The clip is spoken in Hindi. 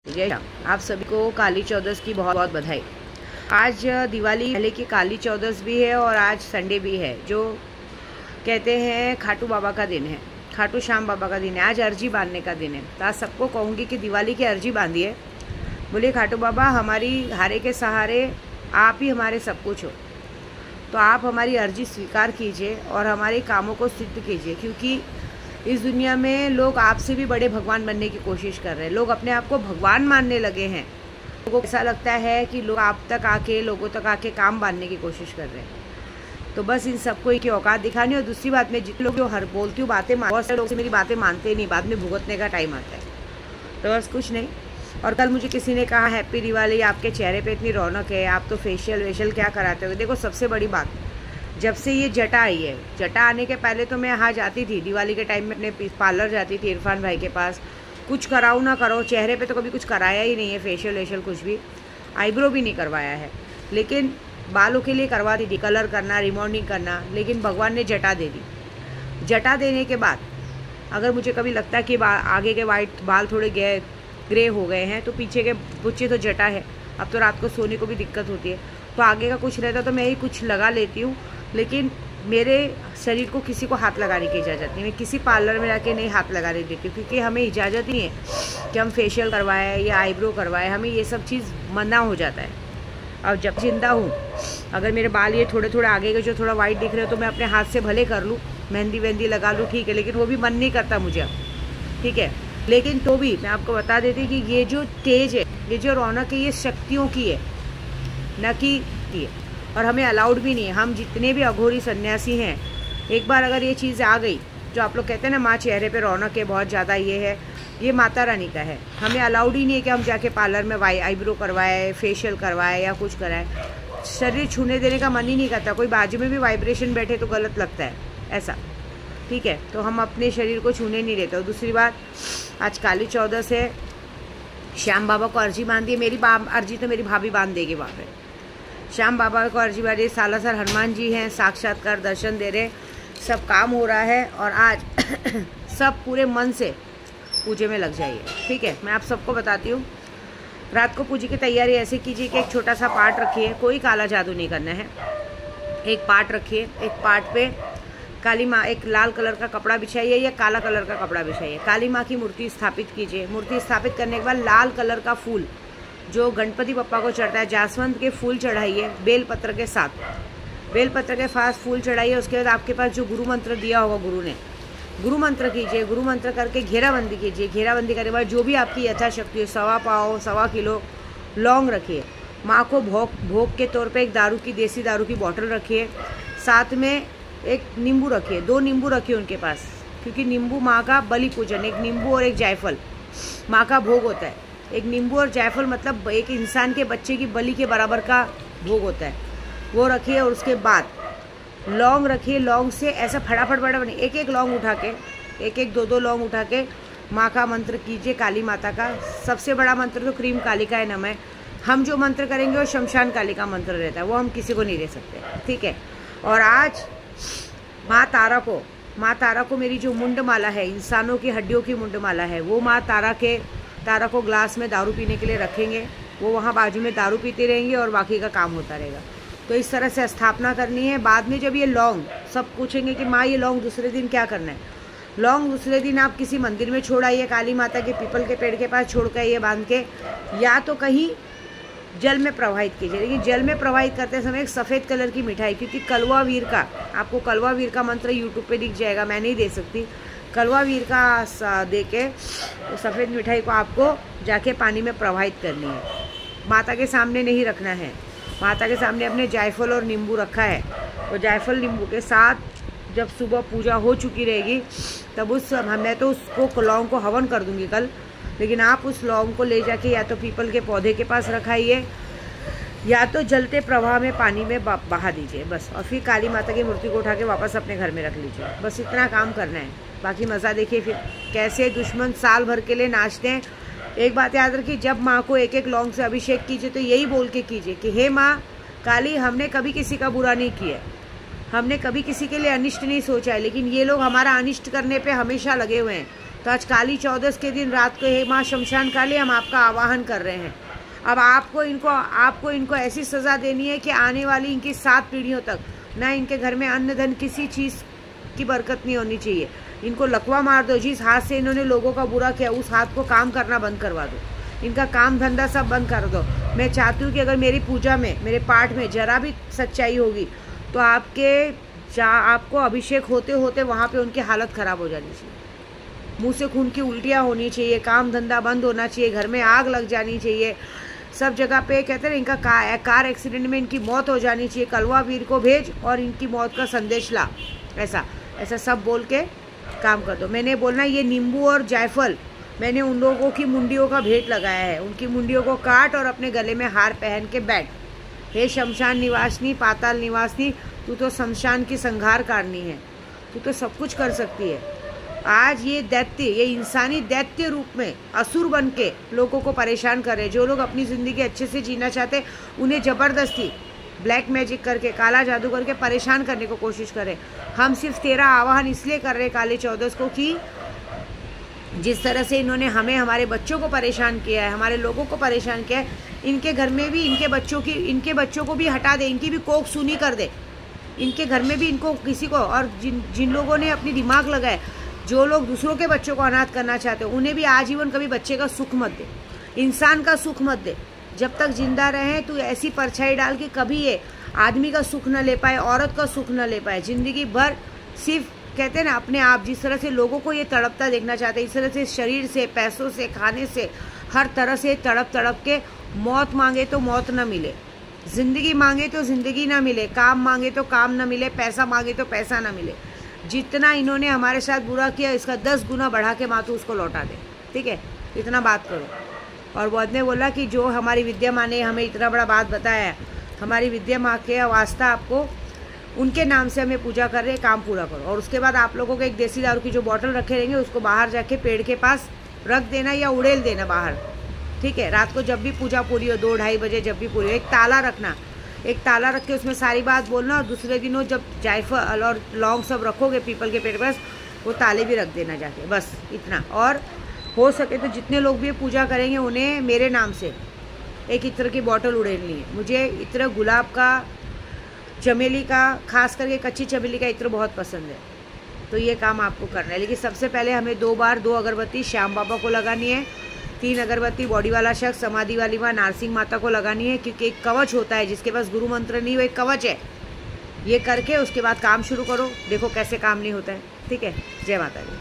जय श्याम। आप सभी को काली चौदस की बहुत बहुत बधाई। आज दिवाली पहले की काली चौदस भी है और आज संडे भी है, जो कहते हैं खाटू बाबा का दिन है, खाटू श्याम बाबा का दिन है। आज अर्जी बांधने का दिन है। तो आज सबको कहूँगी कि दिवाली की अर्जी बांधिए। बोलिए खाटू बाबा, हमारी हारे के सहारे आप ही हमारे सब कुछ हो, तो आप हमारी अर्जी स्वीकार कीजिए और हमारे कामों को सिद्ध कीजिए। क्योंकि इस दुनिया में लोग आपसे भी बड़े भगवान बनने की कोशिश कर रहे हैं। लोग अपने आप को भगवान मानने लगे हैं। लोगों को ऐसा लगता है कि लोग आप तक आके, लोगों तक आके काम बांधने की कोशिश कर रहे हैं। तो बस इन सबको एक औकात दिखानी। और दूसरी बात, मैं जितने लोग जो हर बोलती हूँ बातें, बहुत सारे लोग से मेरी बातें मानते नहीं, बाद में भुगतने का टाइम आता है। तो बस कुछ नहीं। और कल मुझे किसी ने कहा हैप्पी दिवाली, आपके चेहरे पे इतनी रौनक है, आप तो फेशियल वेशियल क्या कराते हो। देखो, सबसे बड़ी बात, जब से ये जटा आई है, जटा आने के पहले तो मैं यहाँ जाती थी, दिवाली के टाइम में अपने पार्लर जाती थी इरफान भाई के पास। कुछ कराऊँ ना करो, चेहरे पे तो कभी कुछ कराया ही नहीं है, फेशियल वेशियल कुछ भी, आईब्रो भी नहीं करवाया है। लेकिन बालों के लिए करवाती थी, कलर करना, रिमॉन्डिंग करना। लेकिन भगवान ने जटा दे दी। जटा देने के बाद अगर मुझे कभी लगता है कि आगे के वाइट बाल थोड़े ग्रे हो गए हैं, तो पीछे के पुच्चे तो जटा है। अब तो रात को सोने को भी दिक्कत होती है, तो आगे का कुछ रहता तो मैं ही कुछ लगा लेती हूँ। लेकिन मेरे शरीर को किसी को हाथ लगाने की इजाज़त नहीं। मैं किसी पार्लर में जाके नहीं हाथ लगाने देती हूँ, क्योंकि हमें इजाज़त नहीं है कि हम फेशियल करवाएं या आईब्रो करवाएं। हमें ये सब चीज़ मना हो जाता है। और जब जिंदा हूँ, अगर मेरे बाल ये थोड़े थोड़े आगे के जो थोड़ा वाइट दिख रहे हो, तो मैं अपने हाथ से भले कर लूँ, मेहंदी वेहंदी लगा लूँ, ठीक है। लेकिन वो भी मन नहीं करता मुझे अब, ठीक है। लेकिन तो भी मैं आपको बता देती कि ये जो तेज है, ये जो रौनक है, ये शक्तियों की है, न कि है। और हमें अलाउड भी नहीं है। हम जितने भी अघोरी सन्यासी हैं, एक बार अगर ये चीज़ आ गई, जो आप लोग कहते हैं ना माँ चेहरे पे रौनक है बहुत ज़्यादा, ये है, ये माता रानी का है। हमें अलाउड ही नहीं है कि हम जाके पार्लर में आईब्रो करवाए, फेशियल करवाए या कुछ कराए। शरीर छूने देने का मन ही नहीं करता। कोई बाजू में भी वाइब्रेशन बैठे तो गलत लगता है, ऐसा, ठीक है। तो हम अपने शरीर को छूने नहीं देते। और दूसरी बात, आज काली चौदस है, श्याम बाबा को अर्जी बांधी। मेरी अर्जी तो मेरी भाभी बांध देगी वहाँ पे। श्याम बाबा को अर्जी बांधी। सालासर हनुमान जी हैं, साक्षात्कार दर्शन दे रहे, सब काम हो रहा है। और आज सब पूरे मन से पूजे में लग जाइए, ठीक है। मैं आप सबको बताती हूँ, रात को पूजे की तैयारी ऐसे कीजिए कि एक छोटा सा पाठ रखिए। कोई काला जादू नहीं करना है। एक पाठ रखिए, एक पाठ पे काली माँ, एक लाल कलर का कपड़ा बिछाइए या काला कलर का कपड़ा बिछाइए। काली माँ की मूर्ति स्थापित कीजिए। मूर्ति स्थापित करने के बाद लाल कलर का फूल जो गणपति बप्पा को चढ़ता है, जासवंत के फूल चढ़ाइए बेलपत्र के साथ। बेलपत्र के साथ फूल चढ़ाइए। उसके बाद आपके पास जो गुरु मंत्र दिया होगा गुरु ने, गुरु मंत्र कीजिए। गुरु मंत्र करके घेराबंदी कीजिए। घेराबंदी करने के बाद जो भी आपकी यथाशक्ति हो, 1.25 पाव 1.25 किलो लौंग रखिए। माँ को भोग के तौर पे एक दारू की, देसी दारू की बोतल रखिए। साथ में एक नींबू रखिए, 2 नींबू रखिए उनके पास, क्योंकि नींबू माँ का बलि पूजन, एक नींबू और एक जायफल माँ का भोग होता है। एक नींबू और जायफल मतलब एक इंसान के बच्चे की बलि के बराबर का भोग होता है, वो रखिए। और उसके बाद लौंग रखिए। लौंग से ऐसा फटाफट एक एक लौंग उठा के, एक एक 2 लौंग उठा के माँ का मंत्र कीजिए, काली माता का। सबसे बड़ा मंत्र तो क्रीम कालिकाय नमः है। हम जो मंत्र करेंगे वो शमशान काली का मंत्र रहता है, वो हम किसी को नहीं दे सकते, ठीक है। और आज माँ तारा को मेरी जो मुंडमाला है, इंसानों की हड्डियों की मुंडमाला है, वो माँ तारा को ग्लास में दारू पीने के लिए रखेंगे। वो वहाँ बाजू में दारू पीते रहेंगे और बाकी का काम होता रहेगा। तो इस तरह से स्थापना करनी है। बाद में जब ये लौंग, सब पूछेंगे कि माँ ये लौंग दूसरे दिन क्या करना है। लौंग दूसरे दिन आप किसी मंदिर में छोड़ आइए, काली माता के पीपल के पेड़ के पास छोड़ कर ये बांध के, या तो कहीं जल में प्रवाहित कीजिए। लेकिन जल में प्रवाहित करते समय एक सफ़ेद कलर की मिठाई, क्योंकि कलवा वीर का, आपको कलवा वीर का मंत्र यूट्यूब पे दिख जाएगा, मैं नहीं दे सकती। कलवा वीर का दे के सफ़ेद मिठाई को आपको जाके पानी में प्रवाहित करनी है। माता के सामने नहीं रखना है। माता के सामने अपने जायफल और नींबू रखा है, तो जायफल नींबू के साथ जब सुबह पूजा हो चुकी रहेगी, तब मैं तो उसको लौंग को हवन कर दूँगी कल। लेकिन आप उस लौंग को ले जाके या तो पीपल के पौधे के पास रखाइए, या तो जलते प्रवाह में पानी में बहा दीजिए, बस। और फिर काली माता की मूर्ति को उठा के वापस अपने घर में रख लीजिए। बस इतना काम करना है। बाकी मज़ा देखिए फिर कैसे दुश्मन साल भर के लिए नाचते हैं। एक बात याद रखिए, जब माँ को एक एक लौंग से अभिषेक कीजिए तो यही बोल के कीजिए कि हे माँ काली, हमने कभी किसी का बुरा नहीं किया, हमने कभी किसी के लिए अनिष्ट नहीं सोचा है, लेकिन ये लोग हमारा अनिष्ट करने पे हमेशा लगे हुए हैं। तो आज काली चौदस के दिन रात को हे माँ शमशान काली, हम आपका आवाहन कर रहे हैं। अब आपको इनको ऐसी सज़ा देनी है कि आने वाली इनकी 7 पीढ़ियों तक ना इनके घर में अन्न धन किसी चीज़ की बरकत नहीं होनी चाहिए। इनको लकवा मार दो, जिस हाथ से इन्होंने लोगों का बुरा किया उस हाथ को काम करना बंद करवा दो, इनका काम धंधा सब बंद कर दो। मैं चाहती हूँ कि अगर मेरी पूजा में, मेरे पाठ में जरा भी सच्चाई होगी तो आपको अभिषेक होते होते वहाँ पे उनकी हालत ख़राब हो जानी चाहिए, मुंह से खून की उल्टियाँ होनी चाहिए, काम धंधा बंद होना चाहिए, घर में आग लग जानी चाहिए, सब जगह पे कहते हैं इनका कार एक्सीडेंट में इनकी मौत हो जानी चाहिए, कलवा वीर को भेज और इनकी मौत का संदेश ला, ऐसा सब बोल के काम कर दो। मैंने बोलना ये नींबू और जायफल मैंने उन लोगों की मुंडियों का भेंट लगाया है, उनकी मुंडियों को काट और अपने गले में हार पहन के बैठ। हे शमशान निवासनी, पाताल निवासनी, तू तो शमशान की संहार काटनी है, तू तो सब कुछ कर सकती है। आज ये दैत्य, ये इंसानी दैत्य रूप में असुर बन के लोगों को परेशान कर रहे। जो लोग अपनी ज़िंदगी अच्छे से जीना चाहते उन्हें ज़बरदस्ती ब्लैक मैजिक करके, काला जादू करके परेशान करने को कोशिश करें। हम सिर्फ तेरा आवाहन इसलिए कर रहे काली चौदस को कि जिस तरह से इन्होंने हमें, हमारे बच्चों को परेशान किया है, हमारे लोगों को परेशान किया है, इनके घर में भी इनके बच्चों को भी हटा दे, इनकी भी कोख सूनी कर दे, इनके घर में भी इनको किसी को, और जिन लोगों ने अपनी दिमाग लगाए, जो लोग दूसरों के बच्चों को अनाथ करना चाहते हैं उन्हें भी आजीवन कभी बच्चे का सुख मत दे, इंसान का सुख मत दे। जब तक जिंदा रहे तो ऐसी परछाई डाल कि कभी ये आदमी का सुख न ले पाए, औरत का सुख न ले पाए, ज़िंदगी भर सिर्फ कहते हैं ना अपने आप, जिस तरह से लोगों को ये तड़पता देखना चाहते हैं, इस तरह से शरीर से, पैसों से, खाने से, हर तरह से तड़प के मौत मांगे तो मौत न मिले, ज़िंदगी मांगे तो ज़िंदगी ना मिले, काम मांगे तो काम ना मिले, पैसा मांगे तो पैसा ना मिले। जितना इन्होंने हमारे साथ बुरा किया इसका 10 गुना बढ़ा के माँ तो उसको लौटा दे, ठीक है, इतना बात करो। और बौद्ध ने बोला कि जो हमारी विद्या माँ ने हमें इतना बड़ा बात बताया है, हमारी विद्या माँ के वास्ता आपको उनके नाम से हमें पूजा कर रहे, काम पूरा करो। और उसके बाद आप लोगों को एक देसी दारू की जो बोतल रखे रहेंगे उसको बाहर जाके पेड़ के पास रख देना या उड़ेल देना बाहर, ठीक है। रात को जब भी पूजा पूरी हो, 2-2:30 बजे जब भी पूरी हो, एक ताला रखना, एक ताला रख के उसमें सारी बात बोलना, और दूसरे दिन हो जब जायफल और लौंग सब रखोगे पीपल के पेड़ के पास, वो ताले भी रख देना जाके, बस इतना। और हो सके तो जितने लोग भी पूजा करेंगे उन्हें मेरे नाम से एक इत्र की बोतल उड़ेलनी है। मुझे इत्र गुलाब का, चमेली का, खास करके कच्ची चमेली का इत्र बहुत पसंद है, तो ये काम आपको करना है। लेकिन सबसे पहले हमें 2 बार 2 अगरबत्ती श्याम बाबा को लगानी है, 3 अगरबत्ती बॉडी वाला शख्स, समाधि वाली माँ, नारसिंह माता को लगानी है, क्योंकि एक कवच होता है, जिसके पास गुरु मंत्र नहीं, वो एक कवच है। ये करके उसके बाद काम शुरू करो, देखो कैसे काम नहीं होता है, ठीक है। जय माता दी।